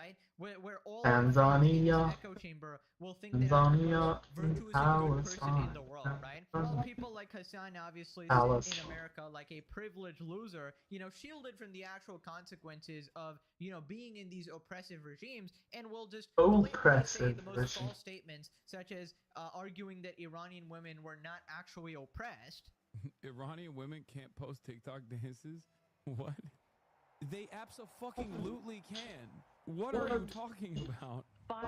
right? Where all our friends in this Tanzania, echo chamber will think they are the most Tanzania, virtuous and good person in the Palestine, world, right? While people like Hassan obviously sit in Palestine. America like a privileged loser, shielded from the actual consequences of, being in these oppressive regimes, and will just blatantly say Oppressive the most regime. false statements, such as arguing that Iranian women were not actually oppressed. Iranian women can't post TikTok dances? What? They abso-fucking-lutely can. What are you talking about? 5,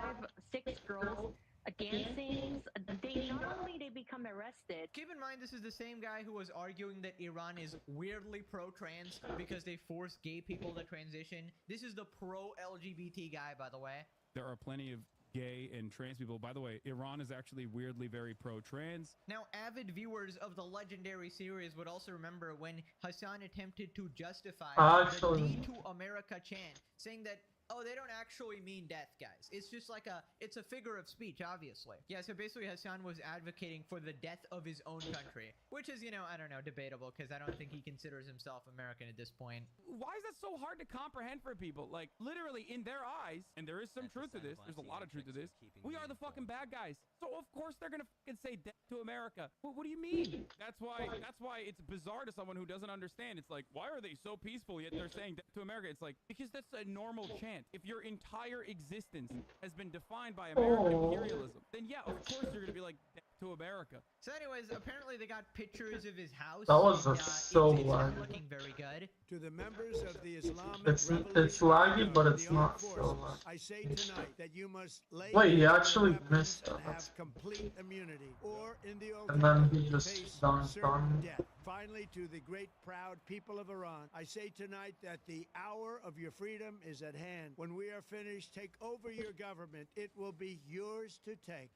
6 girls dancing. They not only they become arrested. Keep in mind, this is the same guy who was arguing that Iran is weirdly pro-trans because they force gay people to transition. This is the pro-LGBT guy, by the way. There are plenty of gay and trans people. By the way, Iran is actually weirdly very pro-trans. Now, avid viewers of the legendary series would also remember when Hassan attempted to justify the D to America chant, saying that, oh, they don't actually mean death, guys. It's just like it's a figure of speech, obviously. Yeah, so basically Hassan was advocating for the death of his own country, which is, I don't know, debatable, because I don't think he considers himself American at this point. Why is that so hard to comprehend for people? Like, literally, in their eyes, and there is some truth to this, there's a lot of truth to this, we are the fucking bad guys. So, of course, they're gonna fucking say death to America. What do you mean? That's why it's bizarre to someone who doesn't understand. It's like, why are they so peaceful, yet they're saying death to America? It's like, because that's a normal chant. If your entire existence has been defined by American imperialism, then yeah, of course you're gonna be like, death to America. So anyways, apparently they got pictures of his house. That was so it's not laggy. looking very good. To the members of the Islamic It's Revolutionary laggy, but Guard, it's the not armed so forces, laggy. I say tonight that you must lay Wait, he down actually your weapons missed and that. have complete immunity, or in the And then alternative, he just face dunked certain on me. death. Finally, to the great proud people of Iran, I say tonight that the hour of your freedom is at hand. When we are finished, take over your government. It will be yours to take.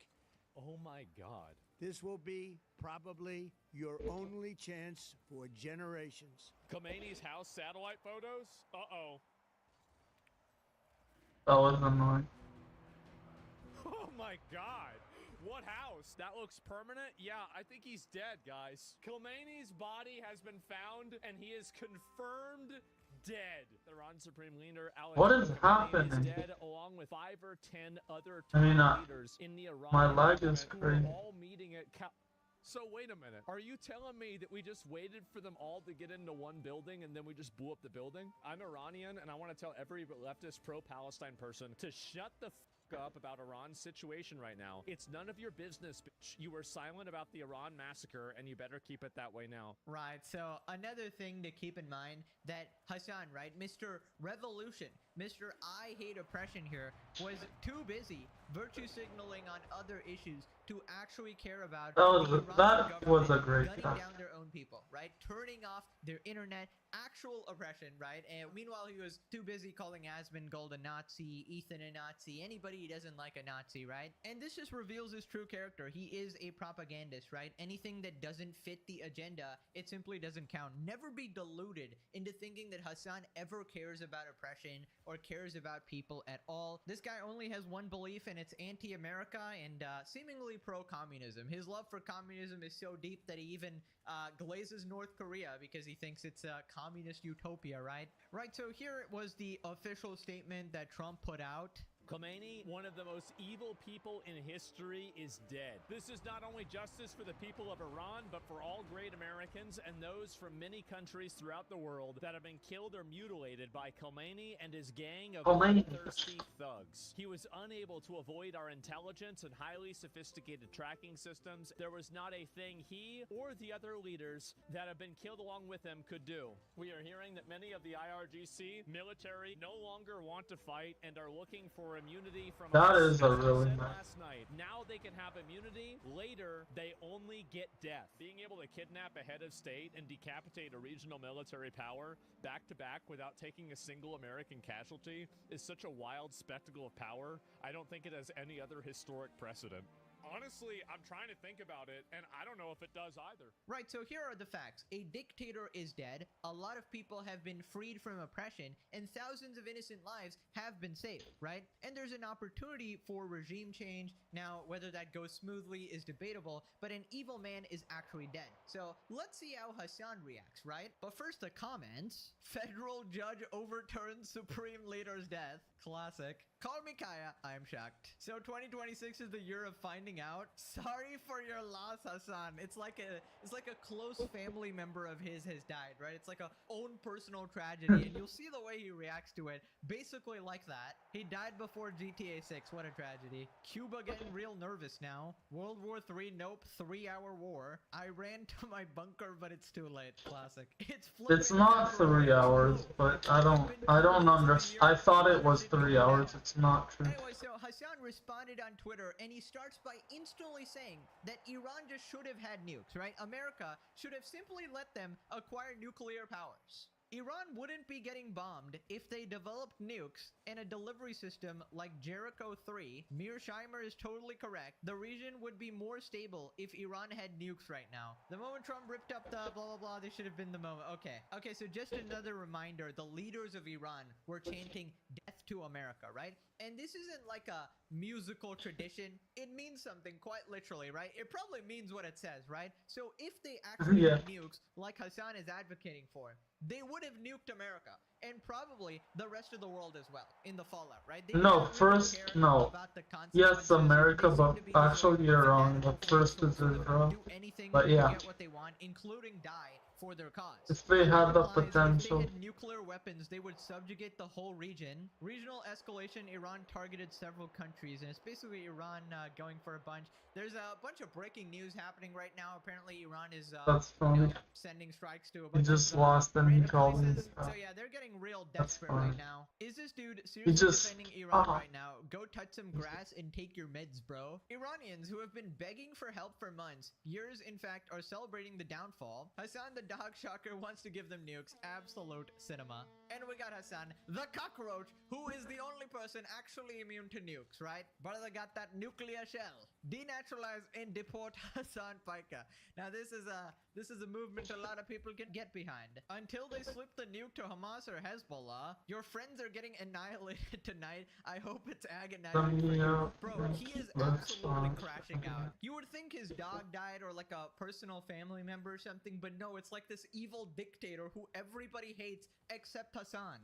Oh my God. This will be probably your only chance for generations. Khomeini's house satellite photos? Uh-oh. That was annoying. Oh my God. What house? That looks permanent? Yeah, I think he's dead, guys. Khomeini's body has been found, and he is confirmed dead. The Iran Supreme Leader Alex What is Khamenei happening? is dead, along with 5 or 10 other I mean, leaders in the Iran my leg government is who crazy. were all meeting at So wait a minute. Are you telling me that we just waited for them all to get into one building and then we just blew up the building? I'm Iranian, and I want to tell every leftist pro-Palestine person to shut the up about Iran's situation right now. It's none of your business, bitch. You were silent about the Iran massacre, and you better keep it that way now. Right, so another thing to keep in mind, that Hassan, right, Mr. Revolution, Mr. I hate oppression here, was too busy virtue signaling on other issues to actually care about That was a great gunning time. down their own people, right? Turning off their internet, actual oppression, right? And meanwhile, he was too busy calling Asmongold a Nazi, Ethan a Nazi, anybody he doesn't like a Nazi, right? And this just reveals his true character. He is a propagandist, right? Anything that doesn't fit the agenda, it simply doesn't count. Never be deluded into thinking that Hassan ever cares about oppression or cares about people at all. This guy only has one belief, and it's anti-America and seemingly pro-communism. His love for communism is so deep that he even glazes North Korea because he thinks it's a communist utopia, right? Right, so here was the official statement that Trump put out. Khomeini, one of the most evil people in history, is dead. This is not only justice for the people of Iran, but for all great Americans and those from many countries throughout the world that have been killed or mutilated by Khomeini and his gang of bloodthirsty thugs. He was unable to avoid our intelligence and highly sophisticated tracking systems. There was not a thing he or the other leaders that have been killed along with him could do. We are hearing that many of the IRGC military no longer want to fight and are looking for immunity from That us. is a As I really said nice. last night, now they can have immunity. Later, they only get death. Being able to kidnap a head of state and decapitate a regional military power back to back without taking a single American casualty is such a wild spectacle of power. I don't think it has any other historic precedent. Honestly, I'm trying to think about it, and I don't know if it does either. Right, so here are the facts. A dictator is dead, a lot of people have been freed from oppression, and thousands of innocent lives have been saved, right? And there's an opportunity for regime change. Now, whether that goes smoothly is debatable, but an evil man is actually dead. So let's see how Hassan reacts, right? But first, the comments. Federal judge overturns Supreme Leader's death. Classic. Call me Kaya. I'm shocked. So 2026 is the year of finding out. Sorry for your loss, Hassan. It's like a close family member of his has died, right? It's like a own personal tragedy, and you'll see the way he reacts to it. Basically like that. He died before GTA 6. What a tragedy. Cuba getting real nervous now. World War 3. Nope. 3-hour war. I ran to my bunker, but it's too late. Classic. It's not 3 hours, but I don't understand. I thought it was 3 hours. It's not true. Anyway, so Hassan responded on Twitter, and he starts by instantly saying that Iran just should have had nukes, right? America should have simply let them acquire nuclear powers. Iran wouldn't be getting bombed if they developed nukes and a delivery system like Jericho 3. Mearsheimer is totally correct. The region would be more stable if Iran had nukes right now. The moment Trump ripped up the blah blah blah, this should have been the moment. Okay, so just another reminder, the leaders of Iran were chanting death to America, right? And this isn't like a musical tradition. It means something quite literally, right? It probably means what it says, right? So if they actually had nukes like Hassan is advocating for, they would have nuked America and probably the rest of the world as well in the fallout, right? They No, don't really first, care no. about the Yes, consequences. America, They but seem to be just actually like, you're wrong. "Forget The it, first so is they would Israel. do anything But to yeah. get what they want, including die for their cause. If they had the Implies potential. If they had nuclear weapons, they would subjugate the whole region. Regional escalation, Iran targeted several countries, and it's basically Iran going for a bunch. There's a bunch of breaking news happening right now. Apparently, Iran is That's funny. sending strikes to a He bunch just of lost and he random called me. places. So yeah, they're getting real That's desperate right fine. now. Is this dude seriously just- defending Iran ah. right now? Go touch some grass and take your meds, bro. Iranians who have been begging for help for months, years in fact, are celebrating the downfall. Hassan the dog shocker wants to give them nukes. Absolute cinema. And we got Hassan, the cockroach, who is the only person actually immune to nukes, right? Brother got that nuclear shell. Denaturalize and deport Hassan Paika. Now this is a movement a lot of people can get behind. Until they slip the nuke to Hamas or Hezbollah, your friends are getting annihilated tonight. I hope it's agonizing for you. Bro, he is absolutely crashing out. You would think his dog died or like a personal family member or something, but no, it's like this evil dictator who everybody hates except Hassan.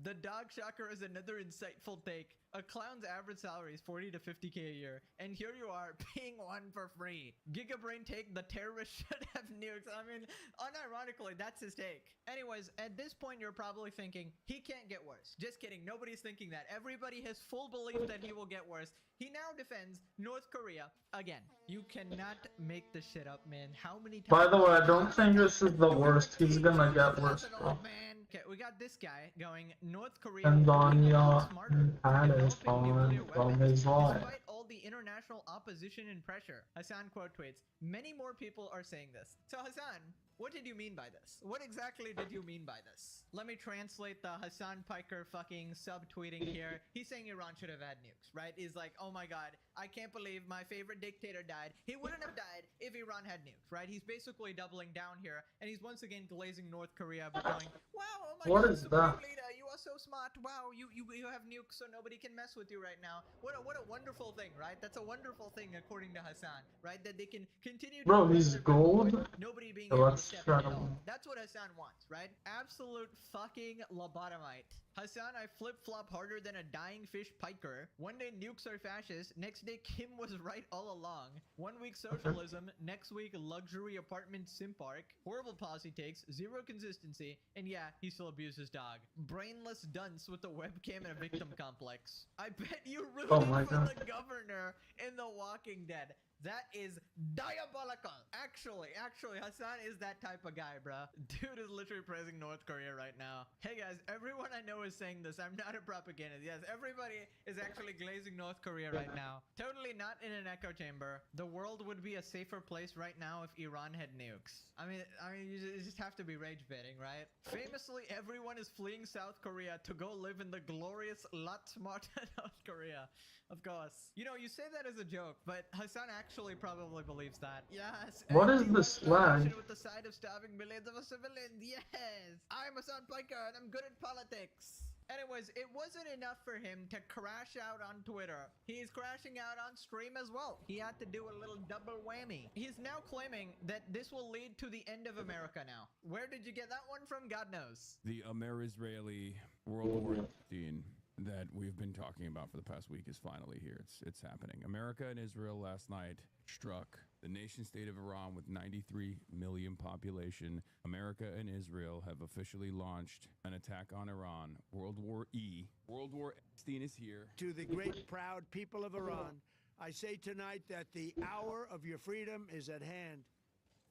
The dog shocker is another insightful take. A clown's average salary is 40 to 50k a year, and here you are paying one for free. Gigabrain take, the terrorist should have nukes. I mean, unironically, that's his take. Anyways, at this point, you're probably thinking, he can't get worse. Just kidding, nobody's thinking that. Everybody has full belief that he will get worse. He now defends North Korea again. You cannot make this shit up, man. How many times? By the way, I don't think this is the worst. He's gonna get worse, bro. Man. Okay, we got this guy going, North Korea And will on become a your lot smarter, palace developing nuclear from weapons, his wife. despite all the international opposition and pressure. Hassan quote tweets, many more people are saying this. So Hassan, what did you mean by this? What exactly did you mean by this? Let me translate the Hassan Piker fucking subtweeting here. He's saying Iran should have had nukes, right? He's like, oh my god, I can't believe my favorite dictator died. He wouldn't have died if Iran had nukes, right? He's basically doubling down here, and he's once again glazing North Korea, but going, wow, oh my What god, is Supreme that? Leader, you are so smart. Wow, you have nukes, so nobody can mess with you right now. What a wonderful thing, right? That's a wonderful thing according to Hassan, right? That they can continue to Bro, progress he's their goals gold. with nobody being So able to let's step try in at to all. win. That's what Hassan wants, right? Absolute fucking lobotomite. Hassan, I flip-flop harder than a dying fish piker. One day nukes are fascist, next day Kim was right all along. 1 week socialism, next week luxury apartment sim park. Horrible policy takes, zero consistency, and yeah, he still abuses dog. Brainless dunce with a webcam and a victim complex. I bet you rooted Oh my for God. the governor in The Walking Dead. That is diabolical. Actually, Hassan is that type of guy, bruh. Dude is literally praising North Korea right now. Hey guys, everyone I know is saying this. I'm not a propagandist. Yes, everybody is actually glazing North Korea right now. Totally not in an echo chamber. The world would be a safer place right now if Iran had nukes. I mean, you just have to be rage baiting, right? Famously, everyone is fleeing South Korea to go live in the glorious, lot smarter North Korea. Of course. You know, you say that as a joke, but Hassan actually probably believes that. Yes. What is anti-Western this flag? action with the side of starving millions of civilians. Yes. I'm Hassan Piker and I'm good at politics. Anyways, it wasn't enough for him to crash out on Twitter. He's crashing out on stream as well. He had to do a little double whammy. He's now claiming that this will lead to the end of America now. Where did you get that one from? God knows. The Amer-Israeli World War scene that we've been talking about for the past week is finally here. It's happening. America and Israel last night struck the nation state of Iran with 93 million population. America and Israel have officially launched an attack on Iran. World War E. World War Epstein is here. To the great proud people of Iran, I say tonight that the hour of your freedom is at hand.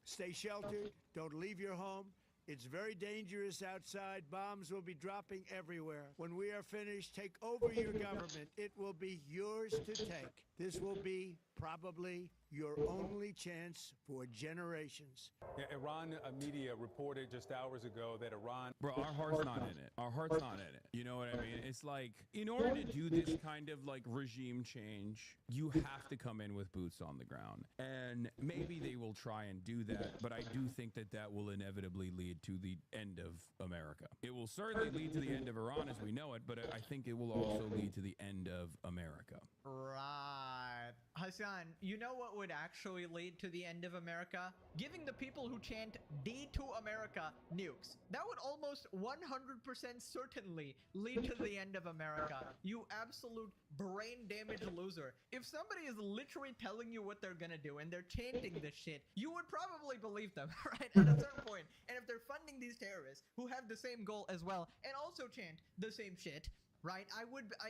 Stay sheltered. Don't leave your home. It's very dangerous outside. Bombs will be dropping everywhere. When we are finished, take over your government. It will be yours to take. This will be probably your only chance for generations. Yeah, Iran media reported just hours ago that Iran... Bro, our heart's not in it. Our heart's not in it. You know what I mean? It's like, in order to do this kind of like regime change, you have to come in with boots on the ground. And maybe they will try and do that, but I do think that that will inevitably lead to the end of America. It will certainly lead to the end of Iran as we know it, but I think it will also lead to the end of America. Right. Hassan, you know what would actually lead to the end of America? Giving the people who chant D to America nukes. That would almost 100% certainly lead to the end of America. You absolute brain damaged loser. If somebody is literally telling you what they're gonna do and they're chanting this shit, you would probably believe them, right? At a certain point. And if they're funding these terrorists who have the same goal as well and also chant the same shit, right?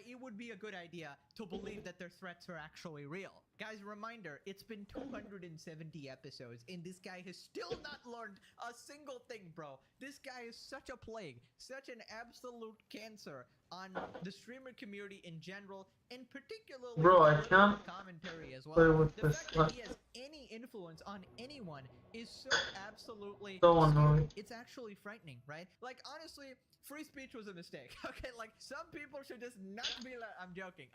It would be a good idea to believe that their threats are actually real. Guys, reminder, it's been 270 episodes and this guy has still not learned a single thing, bro. This guy is such a plague, such an absolute cancer on the streamer community in general, and particularly Bro, I can't commentary as well. play with The this fact that he has any influence on anyone is so absolutely So annoying. It's actually frightening, right? Like, honestly, free speech was a mistake. Okay, like, some people should just not be like, I'm joking,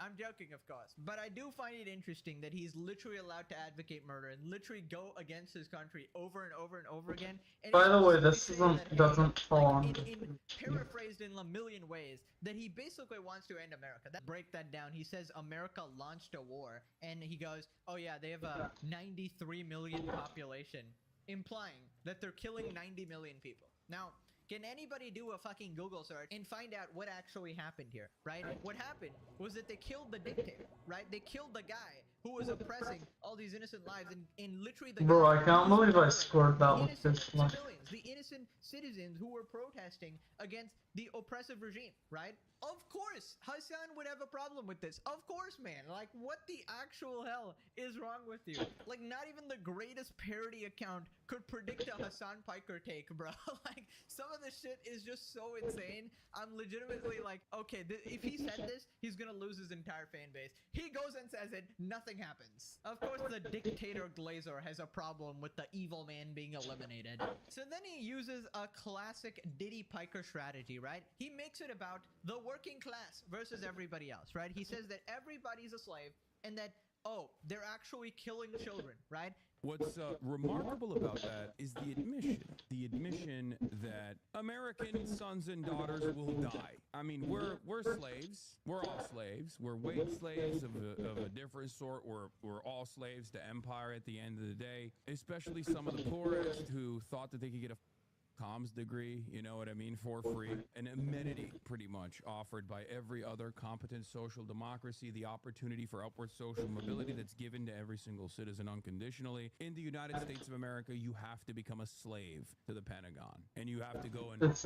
of course. But I do find it interesting that he's literally allowed to advocate murder and literally go against his country over and over and over again. And By he the way, basically this says isn't that, hey, doesn't fall like, on. paraphrased in a million ways, that he basically wants to end America. Break that down. He says America launched a war, and he goes, oh yeah, they have a 93 million population, implying that they're killing 90 million people. Now, can anybody do a fucking Google search and find out what actually happened here, right? What happened was that they killed the dictator, right? They killed the guy who was oppressing all these innocent lives, and literally the Bro, guy I can't who was believe I murdering scored that the with innocent this one. civilians, the innocent citizens who were protesting against the oppressive regime, right? Of course, Hassan would have a problem with this. Of course, man. Like, what the actual hell is wrong with you? Like, not even the greatest parody account could predict a Hassan Piker take, bro. Like, some of this shit is just so insane. I'm legitimately like, okay, if he said this, he's gonna lose his entire fan base. He goes and says it, nothing happens. Of course, the dictator Glazer has a problem with the evil man being eliminated. So then he uses a classic Diddy Piker strategy, right? He makes it about the working class versus everybody else, right? He says that everybody's a slave and that, oh, they're actually killing children, right? What's remarkable about that is the admission that American sons and daughters will die. I mean, we're slaves. We're all slaves. We're wage slaves of a different sort. We're all slaves to empire at the end of the day, especially some of the poorest who thought that they could get a comms degree, you know what I mean, for free, an amenity pretty much offered by every other competent social democracy, the opportunity for upward social mobility that's given to every single citizen unconditionally. In the United States of America, you have to become a slave to the Pentagon, and you have to go and It's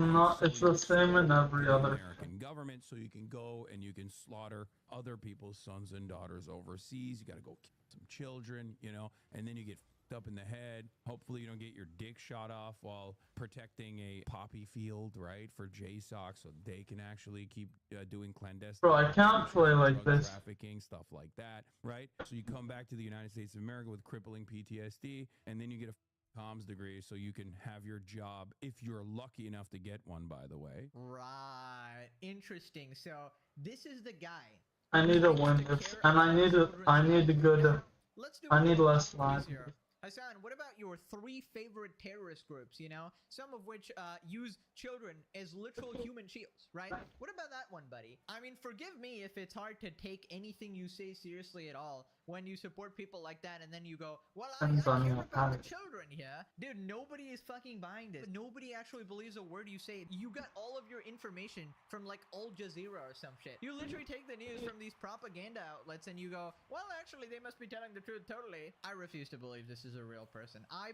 the same in every other. American government, so you can go and you can slaughter other people's sons and daughters overseas. You got to go kill some children, you know, and then you get up in the head. Hopefully you don't get your dick shot off while protecting a poppy field, right, for JSOC, so they can actually keep doing clandestine. Bro, I can't play like drug this. trafficking, stuff like that, right? So you come back to the United States of America with crippling PTSD, and then you get a comms degree so you can have your job if you're lucky enough to get one, by the way. Right. Interesting. So this is the guy. I need to win this, and I need a good. Let's do I need one less more lag. here. Hassan, what about your 3 favorite terrorist groups, you know? Some of which use children as literal human shields, right? What about that one, buddy? I mean, forgive me if it's hard to take anything you say seriously at all when you support people like that and then you go, well, I Depends on care your about the type. children here. Dude, nobody is fucking buying this. Nobody actually believes a word you say. You got all of your information from like Al Jazeera or some shit. You literally take the news from these propaganda outlets and you go, well, actually, they must be telling the truth totally. I refuse to believe this is a real person. I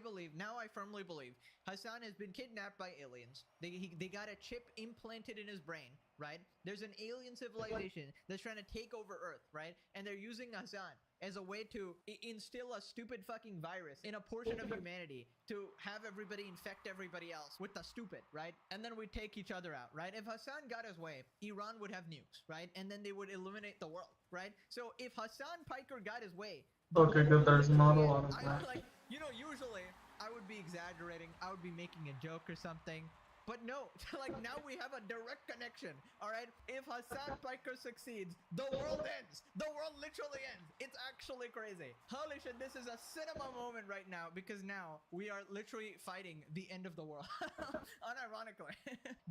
firmly believe Hassan has been kidnapped by aliens. They got a chip implanted in his brain, right? There's an alien civilization that's trying to take over Earth, right? And they're using Hassan as a way to instill a stupid fucking virus in a portion of humanity to have everybody infect everybody else with the stupid, right? And then we take each other out, right? If Hassan got his way, Iran would have nukes, right? And then they would eliminate the world, right? So if Hassan Piker got his way, Okay, good. There's not a lot of I that. like, you know, usually I would be exaggerating. I would be making a joke or something. But no, like now we have a direct connection, all right? If Hassan Piker succeeds, the world ends. The world literally ends. It's actually crazy. Holy shit, this is a cinema moment right now because now we are literally fighting the end of the world. Unironically.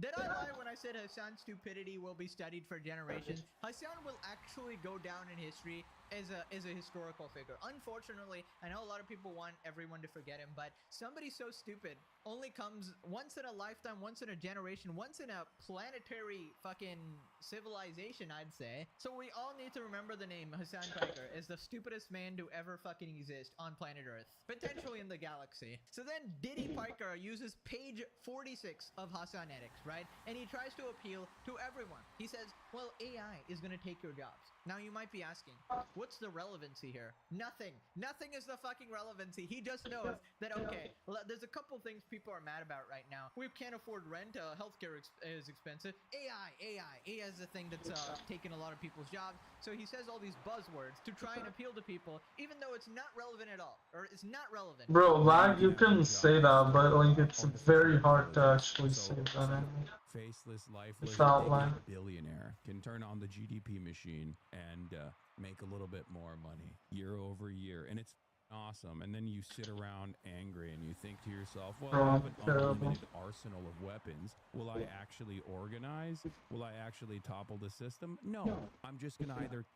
Did I lie when I said Hassan's stupidity will be studied for generations? Hassan will actually go down in history as a historical figure. Unfortunately, I know a lot of people want everyone to forget him, but somebody so stupid only comes once in a lifetime, once in a generation, once in a planetary fucking civilization, I'd say. So we all need to remember the name Hassan Piker as the stupidest man to ever fucking exist on planet Earth, potentially in the galaxy. So then Diddy Piker uses page 46 of Hassanetics, right? And he tries to appeal to everyone. He says, well, AI is going to take your jobs. Now you might be asking, what's the relevancy here? Nothing. Nothing is the fucking relevancy. He just knows that, okay, there's a couple things people are mad about right now. We can't afford rent. Healthcare is expensive. AI is the thing that's taking a lot of people's jobs. So he says all these buzzwords to try and appeal to people, even though it's not relevant at all. Or it's not relevant. Bro, lag, you can say that, but like it's very hard to actually say that. Faceless, lifeless, Without lag. billionaire can turn on the GDP machine and make a little bit more money year over year, and it's awesome. And then you sit around angry and you think to yourself, well, I have an unlimited arsenal of weapons. Will I actually organize? Will I actually topple the system? No, I'm just gonna either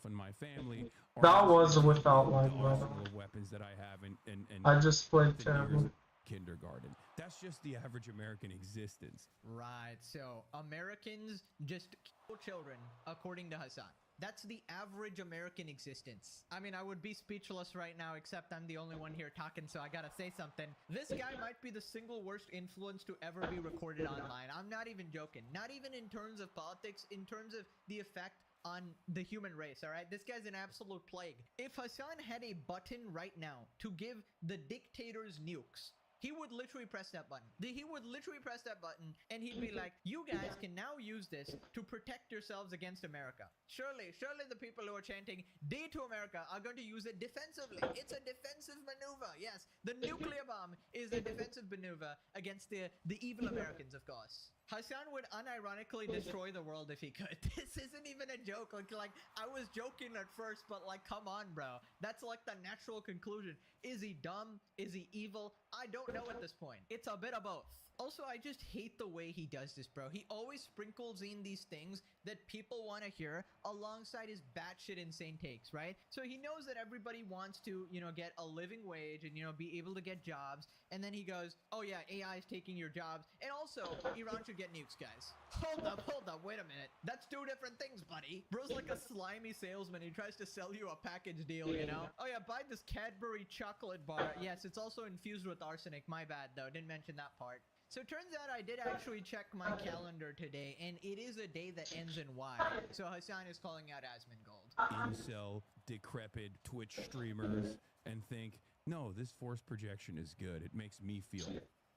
fund my family or That I'm was just gonna without use lag, the by the arsenal way. of weapons that I have and I just played years terrible. of kindergarten. That's just the average American existence. Right, so Americans just kill children, according to Hassan. That's the average American existence. I mean, I would be speechless right now, except I'm the only one here talking, so I gotta say something. This guy might be the single worst influence to ever be recorded online. I'm not even joking. Not even in terms of politics, in terms of the effect on the human race, all right? This guy's an absolute plague. If Hassan had a button right now to give the dictators nukes, he would literally press that button. He would literally press that button and he'd be like, you guys can now use this to protect yourselves against America. Surely the people who are chanting D to America are going to use it defensively. It's a defensive maneuver. Yes, the nuclear bomb is a defensive maneuver against the evil Americans, of course. Hassan would unironically destroy the world if he could. This isn't even a joke. Like I was joking at first, but like, come on, bro. That's like the natural conclusion. Is he dumb? Is he evil? I don't know at this point. It's a bit of both. Also, I just hate the way he does this, bro. He always sprinkles in these things that people want to hear alongside his batshit insane takes, right? So he knows that everybody wants to, you know, get a living wage and, you know, be able to get jobs. And then he goes, oh yeah, AI is taking your jobs. And also, Iran should get nukes, guys. Hold up, wait a minute. That's 2 different things, buddy. Bro's like a slimy salesman. He tries to sell you a package deal, you know? Oh yeah, buy this Cadbury chocolate bar. Yes, it's also infused with arsenic. My bad, though. Didn't mention that part. So it turns out I did actually check my calendar today, and it is a day that ends in Y. So Hassan is calling out Asmongold. Incel, decrepit Twitch streamers and think, no, this force projection is good. It makes me feel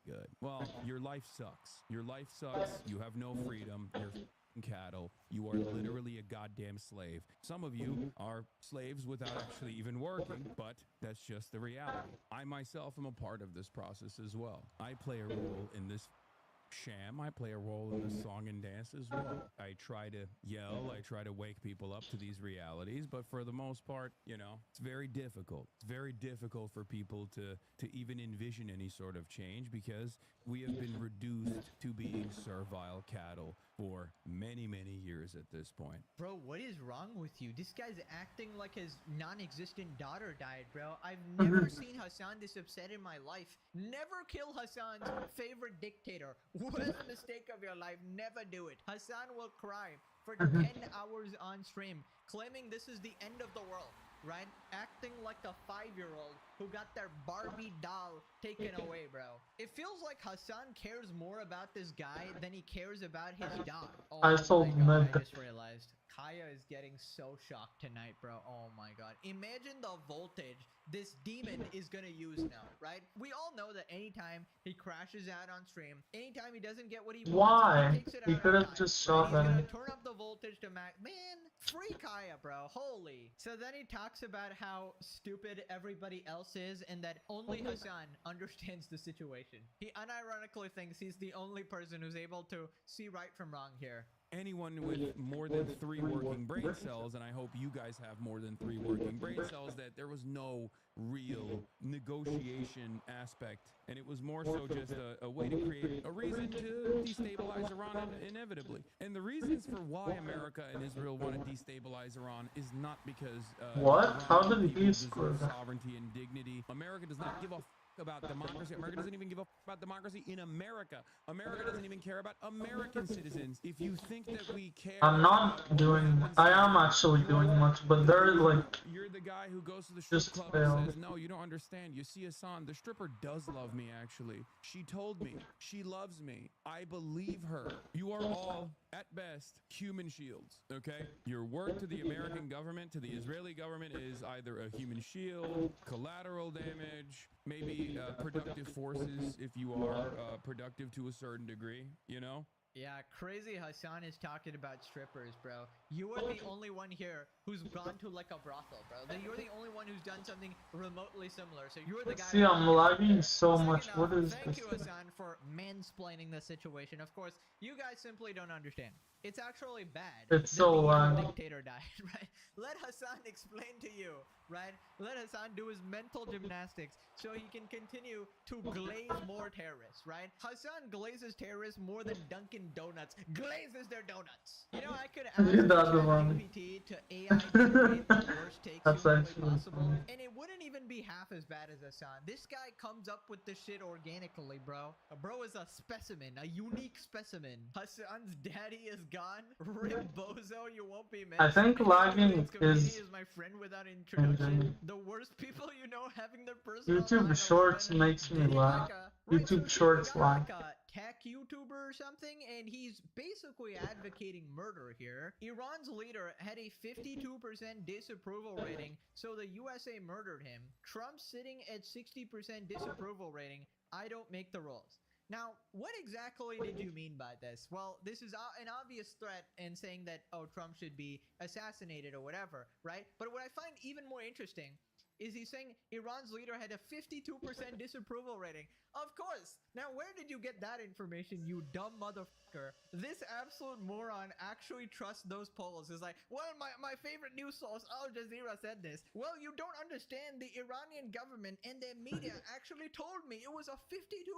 good. Well, your life sucks. Your life sucks. You have no freedom. You're cattle. You are literally a goddamn slave. Some of you are slaves without actually even working, but that's just the reality. I myself am a part of this process as well. I play a role in this sham. I play a role in the song and dance as well. I try to yell. I try to wake people up to these realities. But for the most part, you know, it's very difficult. It's very difficult for people to even envision any sort of change because we have been reduced to being servile cattle for many, many years at this point. Bro, what is wrong with you? This guy's acting like his non-existent daughter died, bro. I've never seen Hassan this upset in my life. Never kill Hassan's favorite dictator. Worst mistake of your life. Never do it. Hassan will cry for 10 hours on stream, claiming this is the end of the world. Right? Acting like a 5-year-old who got their Barbie doll taken away, bro. It feels like Hassan cares more about this guy than he cares about his dog. Oh I told my God, Meg. I just realized. Kaya is getting so shocked tonight, bro. Oh my God. Imagine the voltage this demon is gonna use now, right? We all know that anytime he crashes out on stream, anytime he doesn't get what he wants, Why? he takes it He out could on have Kaya, just right? shot He's gonna them. turn up the voltage to max. Man, free Kaya, bro. Holy. So then he talks about how stupid everybody else is and that only Hassan understands the situation. He unironically thinks he's the only person who's able to see right from wrong here. Anyone with more than 3 working brain cells, and I hope you guys have more than 3 working brain cells, that there was no real negotiation aspect, and it was more so just a way to create a reason to destabilize Iran inevitably. And the reasons for why America and Israel want to destabilize Iran is not because What? How Iranian did he people screw deserve that? sovereignty and dignity. America does not give a about democracy. America doesn't even give a about democracy in America. America doesn't even care about American citizens. If you think that we care, I'm about not what doing. happens I here, am actually doing much, but they're like. you're the guy who goes to the strip Just club failed. and says, no, you don't understand. You see Hassan, the stripper does love me, actually. She told me. She loves me. I believe her. You are all, at best, human shields, okay? Your work to the American government, to the Israeli government, is either a human shield, collateral damage, maybe productive forces if you are productive to a certain degree, you know? Yeah, crazy Hassan is talking about strippers, bro. You are the only one here who's gone to like a brothel, bro. You're the only one who's done something remotely similar. So you're the guy. See, I'm lagging so Second much. off, What is thank this? you, Hassan, for mansplaining the situation. Of course, you guys simply don't understand. It's actually bad. It's that so the evil loud. dictator died, right? Let Hassan explain to you, right? Let Hassan do his mental gymnastics so he can continue to glaze more terrorists, right? Hassan glazes terrorists more than Dunkin' Donuts glazes their donuts. You know, I could ask You're the other one. ChatGPT to AI generate the worst takes That's humanly actually possible, funny. and it wouldn't even be half as bad as Hassan. This guy comes up with this shit organically, bro. Bro is a specimen, a unique specimen. Hassan's daddy is gone. Rip Bozo, you won't be missed. I think lagging His community is my friend without introduction. changing. The worst people you know having their personal YouTube life Shorts open. makes me Diddy laugh. Kaka. Right, YouTube so Shorts we got lag. like a tech YouTuber or something, and he's basically advocating murder here. Iran's leader had a 52% disapproval rating, so the USA murdered him. Trump's sitting at 60% disapproval rating. I don't make the rules. Now, what exactly did you mean by this? Well, this is an obvious threat in saying that, oh, Trump should be assassinated or whatever, right? But what I find even more interesting is he's saying Iran's leader had a 52% disapproval rating. Of course. Now, where did you get that information, you dumb motherfucker? This absolute moron actually trusts those polls. Is like, well, my favorite news source, Al Jazeera, said this. Well, you don't understand. The Iranian government and their media actually told me it was a 52%.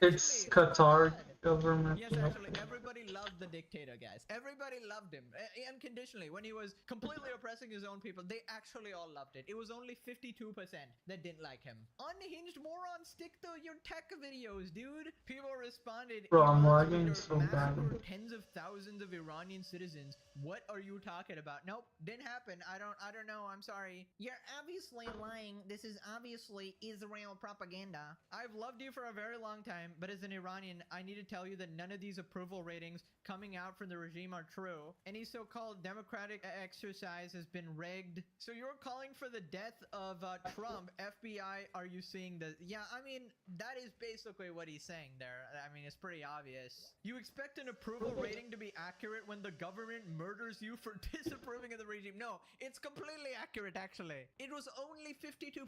Actually, It's Qatar God. government. Yes, Yep. actually, everybody loved the dictator, guys. Everybody loved him unconditionally. When he was completely oppressing his own people, they actually all loved it. It was only 52% that didn't like him. Unhinged morons, stick to your tech videos, dude. People responded. Bro, I'm Iran's lagging leader so bad. massacred tens of thousands of Iranian citizens. What are you talking about? Nope, didn't happen. I don't know. I'm sorry. You're obviously lying. This is obviously Israel propaganda. I've loved you for a very long time, but as an Iranian, I need to tell you that none of these approval ratings coming out from the regime are true. Any so-called democratic exercise has been rigged. So you're calling for the death of Trump. FBI, are you seeing the... Yeah, I mean, that is basically what he's saying there. I mean, it's pretty obvious. You expect an approval rating to be accurate when the government murders you for disapproving of the regime. No, it's completely accurate, actually. It was only 52%,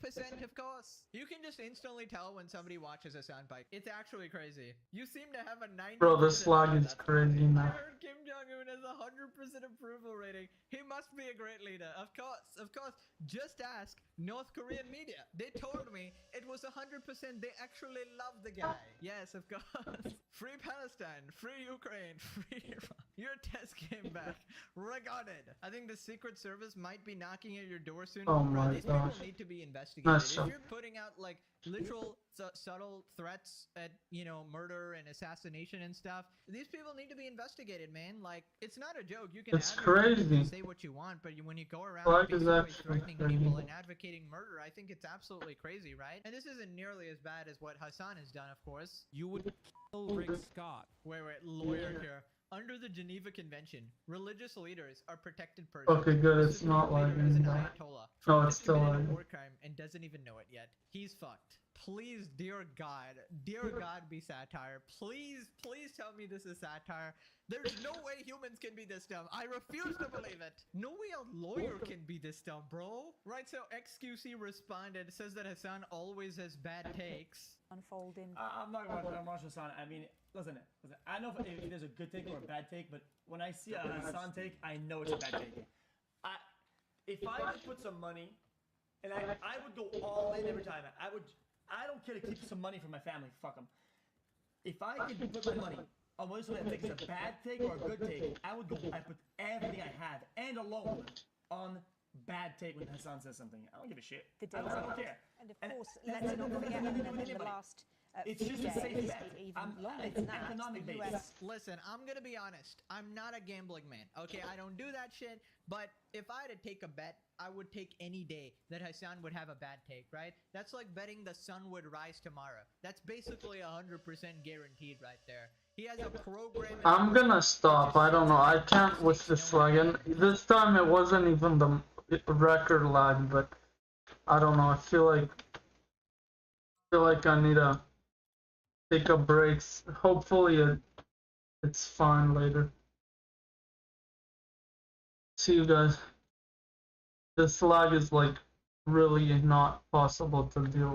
of course. You can just instantly tell when somebody watches a soundbite. It's actually crazy. You seem to have a 90%... Bro, this lag is crazy I now. heard Kim Jong-un has a 100% approval rating. He must be a great leader. Of course, of course. Just ask North Korean media. They told me it was 100%. They actually love the guy. Yes, of course. Free Palestine, free Ukraine, free Iran. Your test came back. Regarded. I think the Secret Service might be knocking at your door soon. Oh Bro, my these gosh. people need to be investigated. Nice If shot. you're putting out like literal subtle threats at, you know, murder and assassination and stuff, these people need to be investigated, man. Like, it's not a joke. You can It's advocate and crazy. say what you want, but when you go around Flag is basically actually threatening crazy. people and advocating murder, I think it's absolutely crazy, right? And this isn't nearly as bad as what Hassan has done, of course. You would kill Rick Scott. Wait, lawyer here. Under the Geneva Convention, religious leaders are protected persons. Okay, good, The it's supreme not leader is lagging an now. Ayatollah. No, Trump it's has still committed a lagging. war crime and doesn't even know it yet. He's fucked. Please, dear God, be satire. Please, please tell me this is satire. There's no way humans can be this dumb. I refuse to believe it. No way a lawyer can be this dumb, bro. Right, so XQC responded, says that Hassan always has bad takes. Unfolding. I'm not going to watch Hassan. I mean, listen. I know if there's a good take or a bad take, but when I see a Hassan take, I know it's a bad take. If I could put some money, and I would go all in every time. I don't care to keep some money for my family. Fuck them. If I could put my money on whether something I think is a bad take or a good take, I put everything I have and a loan on bad take when Hassan says something. I don't give a shit. The I don't care. And of course, let's not forget that in the last It's few just a safe days, bet. even longer It's than that, economic the based. US Listen, I'm gonna be honest. I'm not a gambling man. Okay, I don't do that shit. But if I had to take a bet, I would take any day that Hassan would have a bad take, right? That's like betting the sun would rise tomorrow. That's basically 100% guaranteed right there. He has a program. I'm gonna stop. I don't know. I can't with this lag. And this time it wasn't even the record lag, but I don't know. I feel like I need to take a break. Hopefully it's fine later. See you guys. This lag is like really not possible to deal with.